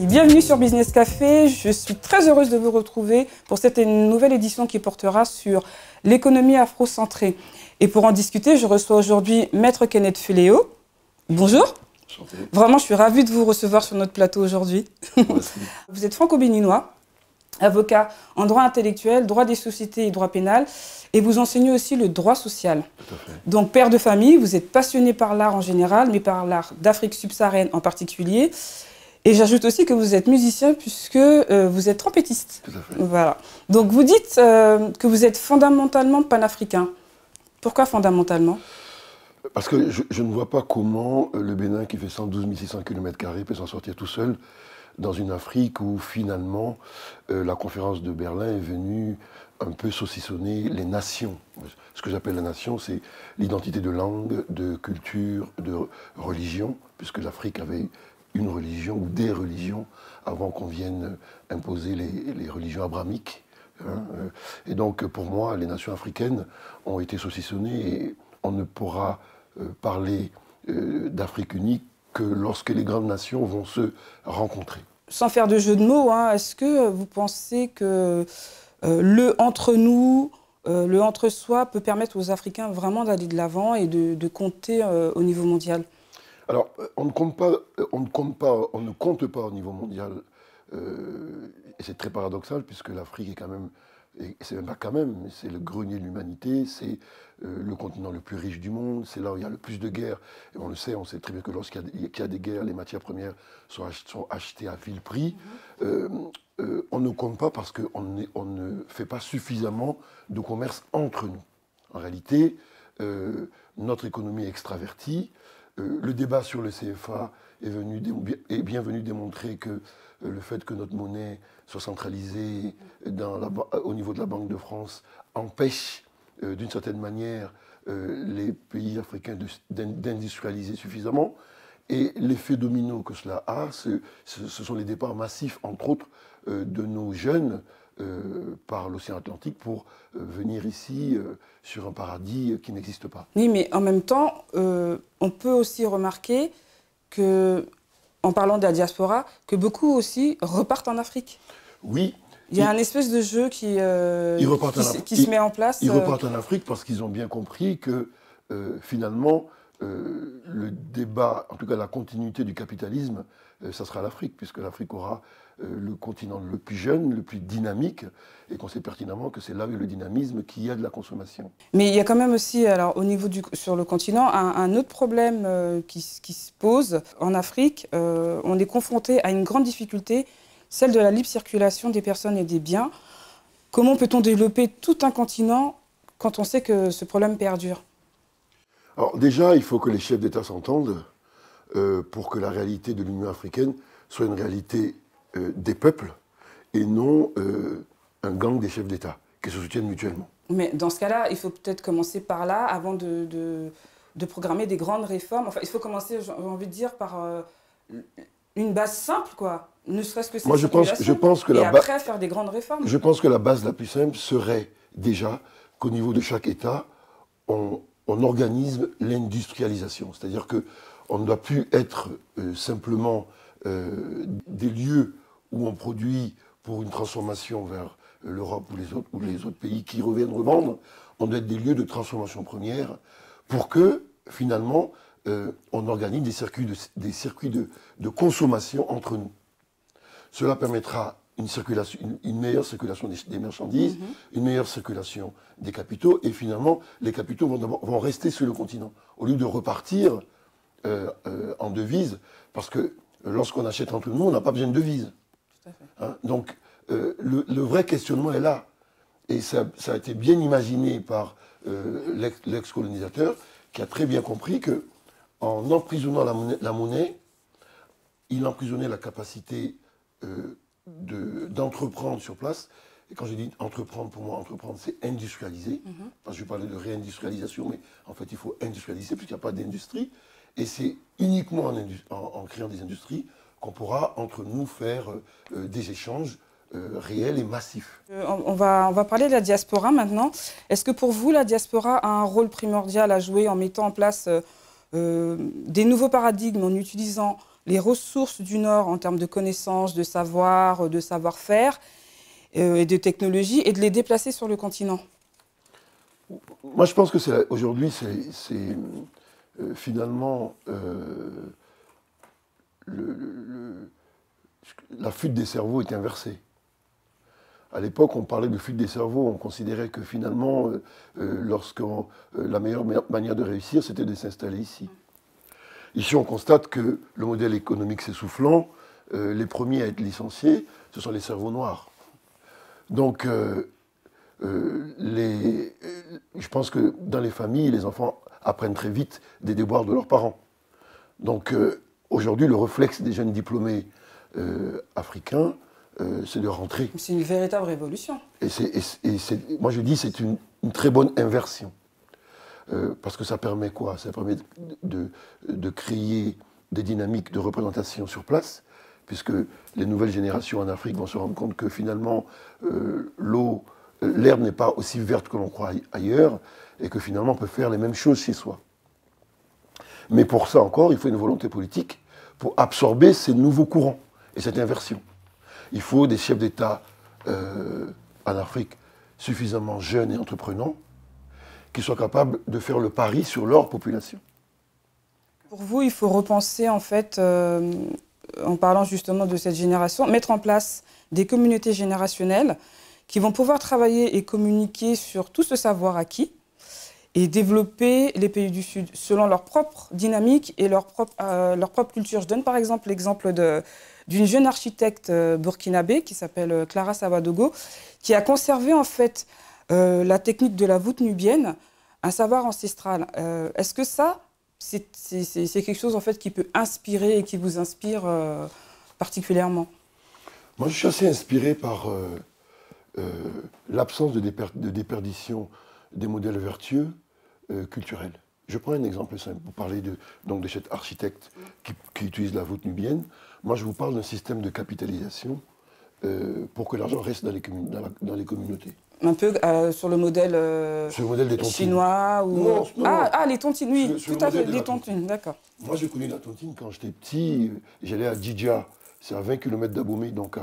Bienvenue sur Business Café, je suis très heureuse de vous retrouver pour cette nouvelle édition qui portera sur l'économie afro-centrée. Et pour en discuter, je reçois aujourd'hui Maître Kenneth Fuléo. Bonjour. Enchanté. Vraiment, je suis ravie de vous recevoir sur notre plateau aujourd'hui. Vous êtes franco-béninois, avocat en droit intellectuel, droit des sociétés et droit pénal, et vous enseignez aussi le droit social. Tout à fait. Donc, père de famille, vous êtes passionné par l'art en général, mais par l'art d'Afrique subsaharienne en particulier. Et j'ajoute aussi que vous êtes musicien puisque vous êtes trompettiste. Tout à fait. Voilà. Donc, vous dites que vous êtes fondamentalement panafricain. Pourquoi fondamentalement ? Parce que je ne vois pas comment le Bénin, qui fait 112 600 km², peut s'en sortir tout seul dans une Afrique où finalement la conférence de Berlin est venue un peu saucissonner les nations. Ce que j'appelle la nation, c'est l'identité de langue, de culture, de religion, puisque l'Afrique avait une religion ou des religions avant qu'on vienne imposer les religions abrahamiques. Et donc pour moi, les nations africaines ont été saucissonnées et on ne pourra parler d'Afrique unie que lorsque les grandes nations vont se rencontrer. Sans faire de jeu de mots, hein, est-ce que vous pensez que le entre nous, le entre soi peut permettre aux Africains vraiment d'aller de l'avant et de compter au niveau mondial ? Alors, on ne compte pas au niveau mondial. Et c'est très paradoxal puisque l'Afrique est quand même, et c'est même pas quand même, c'est le grenier de l'humanité, c'est le continent le plus riche du monde, c'est là où il y a le plus de guerres. Et on sait très bien que lorsqu'il y a des guerres, les matières premières sont achetées à vil prix. On ne compte pas parce qu'on ne fait pas suffisamment de commerce entre nous. En réalité, notre économie est extravertie. Le débat sur le CFA est bien venu démontrer que le fait que notre monnaie soit centralisée au niveau de la Banque de France empêche d'une certaine manière les pays africains d'industrialiser suffisamment. Et l'effet domino que cela a, ce sont les départs massifs, entre autres, de nos jeunes par l'océan Atlantique pour venir ici sur un paradis qui n'existe pas. Oui, mais en même temps, on peut aussi remarquer que, en parlant de la diaspora, que beaucoup aussi repartent en Afrique. Oui. Il y a un espèce de jeu qui se met en place. Ils repartent en Afrique parce qu'ils ont bien compris que finalement, le débat, en tout cas la continuité du capitalisme, ça sera l'Afrique, puisque l'Afrique aura le continent le plus jeune, le plus dynamique, et qu'on sait pertinemment que c'est là où le dynamisme qui a de la consommation. Mais il y a quand même aussi, alors, au niveau sur le continent, un autre problème qui se pose. En Afrique, on est confronté à une grande difficulté, celle de la libre circulation des personnes et des biens. Comment peut-on développer tout un continent quand on sait que ce problème perdure ? Alors déjà, il faut que les chefs d'État s'entendent pour que la réalité de l'Union africaine soit une réalité des peuples et non un gang des chefs d'État qui se soutiennent mutuellement. Mais dans ce cas-là, il faut peut-être commencer par là avant de programmer des grandes réformes. Enfin, il faut commencer, j'ai envie de dire, par une base simple, quoi. Ne serait-ce que cette après faire des grandes réformes. Je pense que la base la plus simple serait déjà qu'au niveau de chaque État, on organise l'industrialisation. C'est-à-dire qu'on ne doit plus être simplement des lieux où on produit pour une transformation vers l'Europe ou les autres pays qui reviennent revendre. On doit être des lieux de transformation première pour que, finalement, on organise des circuits de consommation entre nous. Cela permettra une meilleure circulation des marchandises, une meilleure circulation des capitaux, et finalement, les capitaux vont rester sur le continent, au lieu de repartir en devises, parce que lorsqu'on achète entre nous, on n'a pas besoin de devises. Tout à fait. Hein? Donc, le vrai questionnement est là. Et ça a été bien imaginé par l'ex-colonisateur, qui a très bien compris qu'en emprisonnant la monnaie, il emprisonnait la capacité d'entreprendre sur place. Et quand je dis entreprendre, pour moi, entreprendre, c'est industrialiser. Parce que je parlais de réindustrialisation, mais en fait, il faut industrialiser puisqu'il n'y a pas d'industrie. Et c'est uniquement en créant des industries qu'on pourra, entre nous, faire des échanges réels et massifs. On va parler de la diaspora maintenant. Est-ce que pour vous, la diaspora a un rôle primordial à jouer en mettant en place des nouveaux paradigmes, en utilisant les ressources du Nord en termes de connaissances, de savoir, de savoir-faire et de technologie et de les déplacer sur le continent? Moi, je pense que aujourd'hui, finalement la fuite des cerveaux est inversée. À l'époque, on parlait de fuite des cerveaux, on considérait que finalement, la meilleure manière de réussir, c'était de s'installer ici. Ici, on constate que le modèle économique s'essoufflant, les premiers à être licenciés, ce sont les cerveaux noirs. Donc, je pense que dans les familles, les enfants apprennent très vite des déboires de leurs parents. Donc, aujourd'hui, le réflexe des jeunes diplômés africains, c'est de rentrer. C'est une véritable révolution. Moi, je dis c'est une très bonne inversion. Parce que ça permet quoi? Ça permet de créer des dynamiques de représentation sur place, puisque les nouvelles générations en Afrique vont se rendre compte que finalement, l'herbe n'est pas aussi verte que l'on croit ailleurs, et que finalement, on peut faire les mêmes choses chez soi. Mais pour ça encore, il faut une volonté politique pour absorber ces nouveaux courants et cette inversion. Il faut des chefs d'État en Afrique suffisamment jeunes et entreprenants qui soient capables de faire le pari sur leur population. Pour vous, il faut repenser, en fait, en parlant justement de cette génération, mettre en place des communautés générationnelles qui vont pouvoir travailler et communiquer sur tout ce savoir acquis et développer les pays du Sud selon leur propre dynamique et leur propre culture. Je donne par exemple l'exemple d'une jeune architecte burkinabé qui s'appelle Clara Savadogo, qui a conservé en fait la technique de la voûte nubienne, un savoir ancestral. Est-ce que ça, c'est quelque chose en fait qui peut inspirer et qui vous inspire particulièrement? Moi, je suis assez inspiré par l'absence de déperdition des modèles vertueux culturels. Je prends un exemple simple. Vous parlez de cet architecte qui utilise la voûte nubienne. Moi, je vous parle d'un système de capitalisation pour que l'argent reste dans les communautés. Un peu sur le modèle, des tontines chinois ou... Non, les tontines, oui, tout à fait, les tontines, d'accord. Moi, j'ai connu la tontine quand j'étais petit. J'allais à Djidja, c'est à 20 km d'Abomey, donc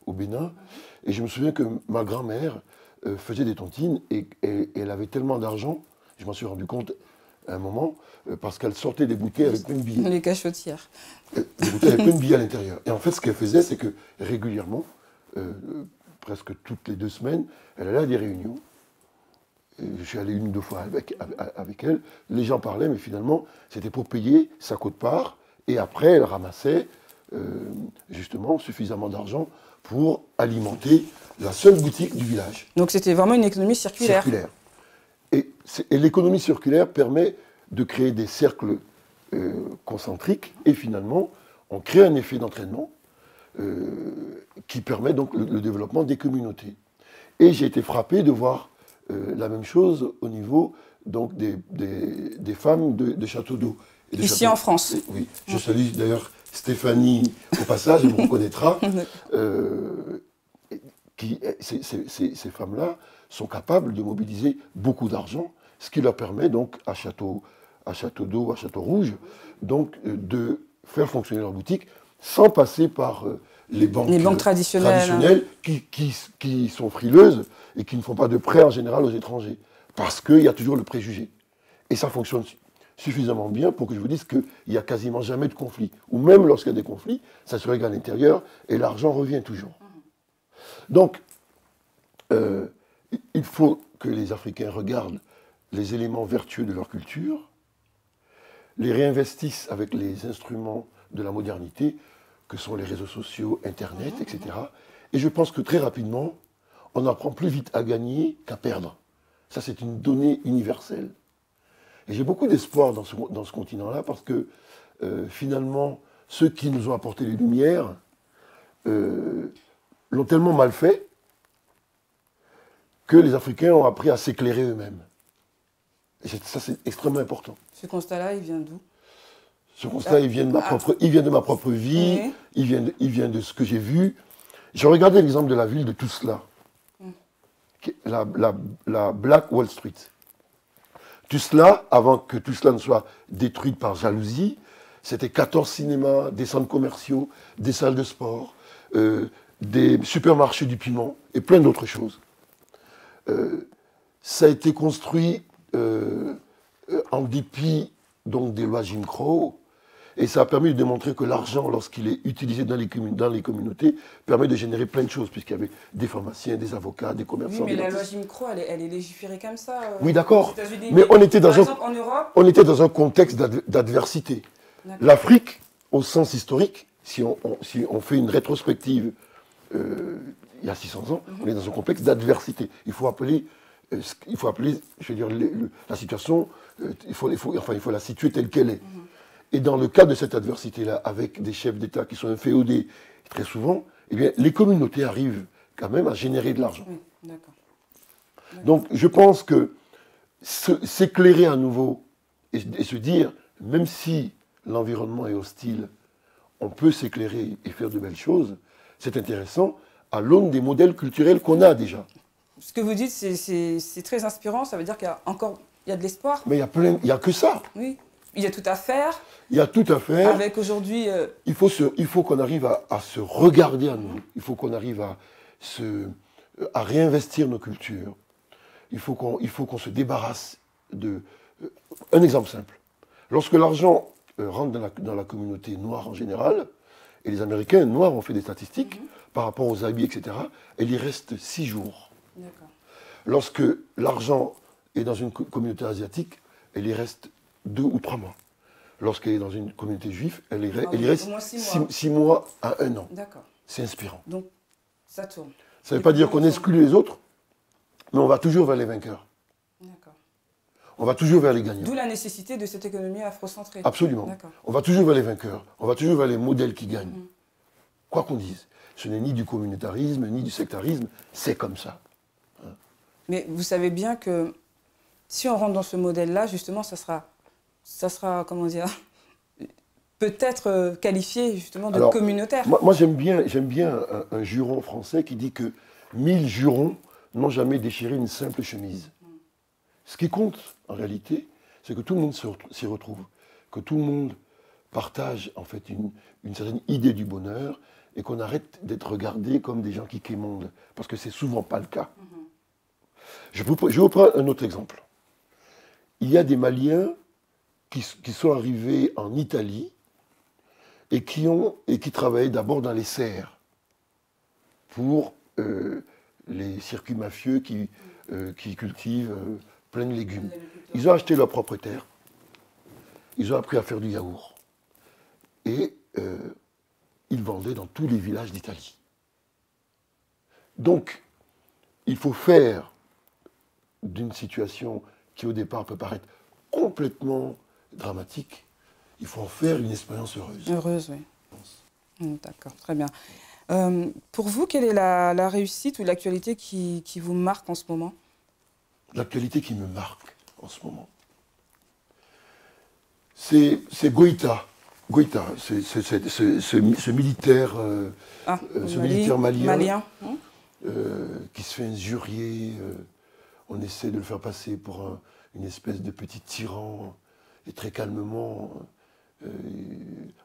au Bénin. Et je me souviens que ma grand-mère faisait des tontines et elle avait tellement d'argent, je m'en suis rendu compte à un moment, parce qu'elle sortait des bouteilles avec plein de billets. Les cachotières. Des bouteilles avec plein de billets à l'intérieur. Et en fait, ce qu'elle faisait, c'est que régulièrement, presque toutes les 2 semaines, elle allait à des réunions. Et je suis allé 1 ou 2 fois avec elle. Les gens parlaient, mais finalement, c'était pour payer sa quote-part. Et après, elle ramassait justement suffisamment d'argent pour alimenter la seule boutique du village. Donc c'était vraiment une économie circulaire. Et l'économie circulaire permet de créer des cercles concentriques. Et finalement, on crée un effet d'entraînement qui permet donc le développement des communautés. Et j'ai été frappé de voir la même chose au niveau donc, des femmes de Château d'Eau. Ici en France. Oui, je salue d'ailleurs Stéphanie au passage, elle me reconnaîtra. Ces femmes-là sont capables de mobiliser beaucoup d'argent, ce qui leur permet donc à Château d'Eau, à Château Rouge, donc de faire fonctionner leur boutique sans passer par les banques traditionnelles qui sont frileuses et qui ne font pas de prêts en général aux étrangers. Parce qu'il y a toujours le préjugé. Et ça fonctionne suffisamment bien pour que je vous dise qu'il n'y a quasiment jamais de conflit. Ou même lorsqu'il y a des conflits, ça se règle à l'intérieur et l'argent revient toujours. Donc, il faut que les Africains regardent les éléments vertueux de leur culture, les réinvestissent avec les instruments de la modernité, que sont les réseaux sociaux, Internet, etc. Et je pense que très rapidement, on apprend plus vite à gagner qu'à perdre. Ça, c'est une donnée universelle. Et j'ai beaucoup d'espoir dans ce continent-là, parce que finalement, ceux qui nous ont apporté les Lumières l'ont tellement mal fait que les Africains ont appris à s'éclairer eux-mêmes. Et ça, c'est extrêmement important. Ce constat-là, il vient d'où? Ce constat, il vient de ma propre vie, il vient de ce que j'ai vu. J'ai regardé l'exemple de la ville de Tuzla, la Black Wall Street. Tuzla, avant que Tuzla ne soit détruite par jalousie, C'était 14 cinémas, des centres commerciaux, des salles de sport, des supermarchés du piment et plein d'autres choses. Ça a été construit en dépit donc, des lois Jim Crow, et ça a permis de démontrer que l'argent, lorsqu'il est utilisé dans les communautés, permet de générer plein de choses, puisqu'il y avait des pharmaciens, des avocats, des commerçants. Oui, mais la loi Jim Crow, elle est légiférée comme ça. Oui, d'accord. Mais on était dans par exemple, en Europe, on était dans un contexte d'adversité. L'Afrique, au sens historique, si on fait une rétrospective il y a 600 ans, on est dans un contexte d'adversité. Il faut appeler, je veux dire, la situation, il faut la situer telle qu'elle est. Et dans le cas de cette adversité-là, avec des chefs d'État qui sont inféodés très souvent, eh bien, les communautés arrivent quand même à générer de l'argent. Oui, d'accord. Donc je pense que s'éclairer à nouveau et se dire, même si l'environnement est hostile, on peut s'éclairer et faire de belles choses, c'est intéressant à l'aune des modèles culturels qu'on a déjà. Ce que vous dites, c'est très inspirant, ça veut dire qu'il y a de l'espoir. Mais il y a que ça. Oui. Il y a tout à faire. Il y a tout à faire. Avec aujourd'hui... Il faut qu'on arrive à se regarder à nous. Il faut qu'on arrive à réinvestir nos cultures. Il faut qu'on se débarrasse de... un exemple simple. Lorsque l'argent rentre dans la communauté noire en général, et les Américains noirs ont fait des statistiques par rapport aux habits, etc., il y reste 6 jours. Lorsque l'argent est dans une communauté asiatique, il y reste 2 ou 3 mois. Lorsqu'elle est dans une communauté juive, elle y reste 6 mois à 1 an. C'est inspirant. Donc, ça tourne. Ça ne veut pas dire qu'on exclut les autres, mais on va toujours vers les vainqueurs. On va toujours vers les gagnants. D'où la nécessité de cette économie afrocentrée. Absolument. On va toujours vers les vainqueurs. On va toujours vers les modèles qui gagnent. Quoi qu'on dise. Ce n'est ni du communautarisme, ni du sectarisme. C'est comme ça. Mais vous savez bien que si on rentre dans ce modèle-là, justement, ça sera, comment dire, peut-être qualifié justement de communautaire. Moi j'aime bien un juron français qui dit que 1000 jurons n'ont jamais déchiré une simple chemise. Ce qui compte, en réalité, c'est que tout le monde s'y retrouve, que tout le monde partage, en fait, une certaine idée du bonheur et qu'on arrête d'être regardé comme des gens qui quémandent, parce que c'est souvent pas le cas. Je vous prends un autre exemple. Il y a des Maliens qui sont arrivés en Italie et qui travaillaient d'abord dans les serres pour les circuits mafieux qui cultivent plein de légumes. Ils ont acheté leur propre terre, ils ont appris à faire du yaourt et ils vendaient dans tous les villages d'Italie. Donc, il faut faire d'une situation qui au départ peut paraître complètement dramatique, il faut en faire une expérience heureuse. Heureuse, oui. D'accord, très bien. Pour vous, quelle est la réussite ou l'actualité qui vous marque en ce moment? L'actualité qui me marque en ce moment, c'est Goïta. Goïta, ce militaire, militaire malien qui se fait injurier. On essaie de le faire passer pour une espèce de petit tyran. Et très calmement,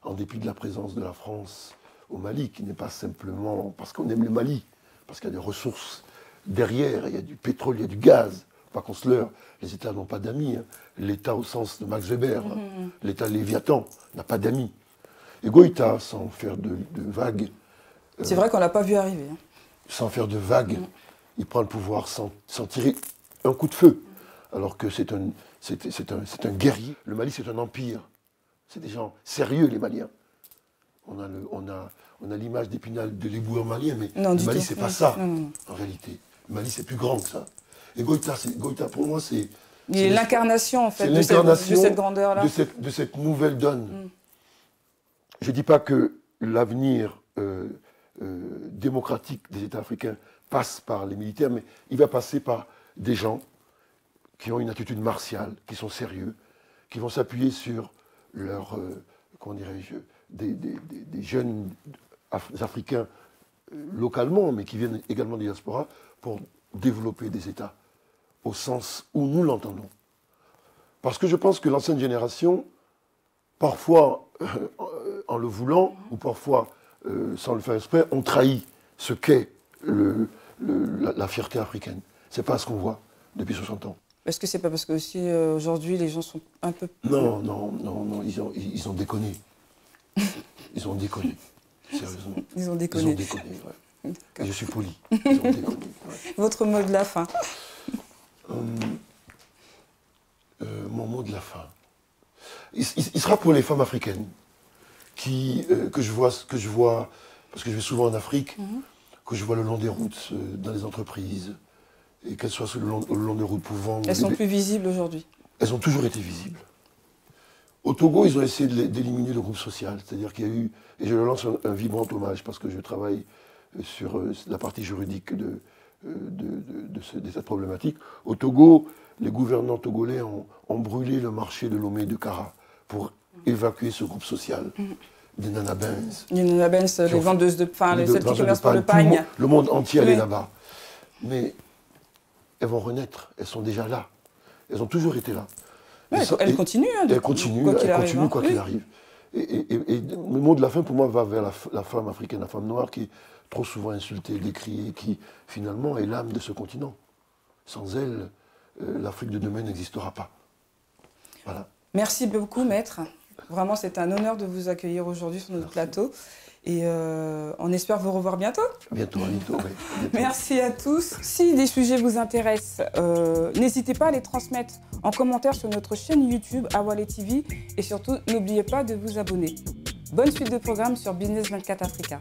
en dépit de la présence de la France au Mali, qui n'est pas simplement parce qu'on aime le Mali, parce qu'il y a des ressources derrière, il y a du pétrole, il y a du gaz. Pas qu'on se leurre, les États n'ont pas d'amis. Hein. L'État au sens de Max Weber, l'État Léviathan, n'a pas d'amis. Et Goïta, sans faire de vagues... C'est vrai qu'on ne l'a pas vu arriver. Hein. Sans faire de vagues, il prend le pouvoir sans tirer un coup de feu. Alors que c'est un guerrier. Le Mali, c'est un empire. C'est des gens sérieux, les Maliens. On a l'image d'Épinal de l'éboueur malien, mais le Mali, c'est pas ça, en réalité. Le Mali, c'est plus grand que ça. Et Goïta, pour moi, c'est... Il est l'incarnation, en fait, de cette grandeur-là. De cette nouvelle donne. Je ne dis pas que l'avenir démocratique des États africains passe par les militaires, mais il va passer par des gens qui ont une attitude martiale, qui sont sérieux, qui vont s'appuyer sur leur, comment dirais-je, des jeunes Africains localement, mais qui viennent également des diasporas, pour développer des États au sens où nous l'entendons. Parce que je pense que l'ancienne génération, parfois, en le voulant, ou parfois sans le faire exprès, ont trahi ce qu'est la fierté africaine. C'est pas ce qu'on voit depuis 60 ans. Est-ce que c'est pas parce que aussi aujourd'hui les gens sont un peu... Non, ils ont déconné. Ils ont déconné, sérieusement. Ils ont déconné. Ils ont déconné, ouais. Et je suis poli. Ils ont déconné. Ouais. Votre mot de la fin. Mon mot de la fin. Il sera pour les femmes africaines que je vois, parce que je vais souvent en Afrique, que je vois le long des routes, dans les entreprises, et qu'elles soient le long des routes pour vendre. Elles sont plus visibles aujourd'hui. Elles ont toujours été visibles. Au Togo, ils ont essayé d'éliminer le groupe social, c'est-à-dire qu'il y a eu, et je leur lance un vibrant hommage parce que je travaille sur la partie juridique de cette problématique. Au Togo, les gouvernants togolais ont brûlé le marché de Lomé de Kara pour évacuer ce groupe social des Nanabens. Les Nanabens, les vendeuses de pain, celles qui commercent pour le pagne. Le monde entier allait là-bas. Mais elles vont renaître, elles sont déjà là. Elles ont toujours été là. Ouais, elles continuent. Elles continuent, quoi qu'il arrive. Et le mot de la fin, pour moi, va vers la femme africaine, la femme noire, qui est trop souvent insultée, décriée, qui, finalement, est l'âme de ce continent. Sans elle, l'Afrique de demain n'existera pas. Voilà. Merci beaucoup, maître. Vraiment, c'est un honneur de vous accueillir aujourd'hui sur notre plateau. Et on espère vous revoir bientôt. Bientôt, oui. Bientôt. Merci à tous. Si les sujets vous intéressent, n'hésitez pas à les transmettre en commentaire sur notre chaîne YouTube Awalé TV. Et surtout, n'oubliez pas de vous abonner. Bonne suite de programme sur Business 24 Africa.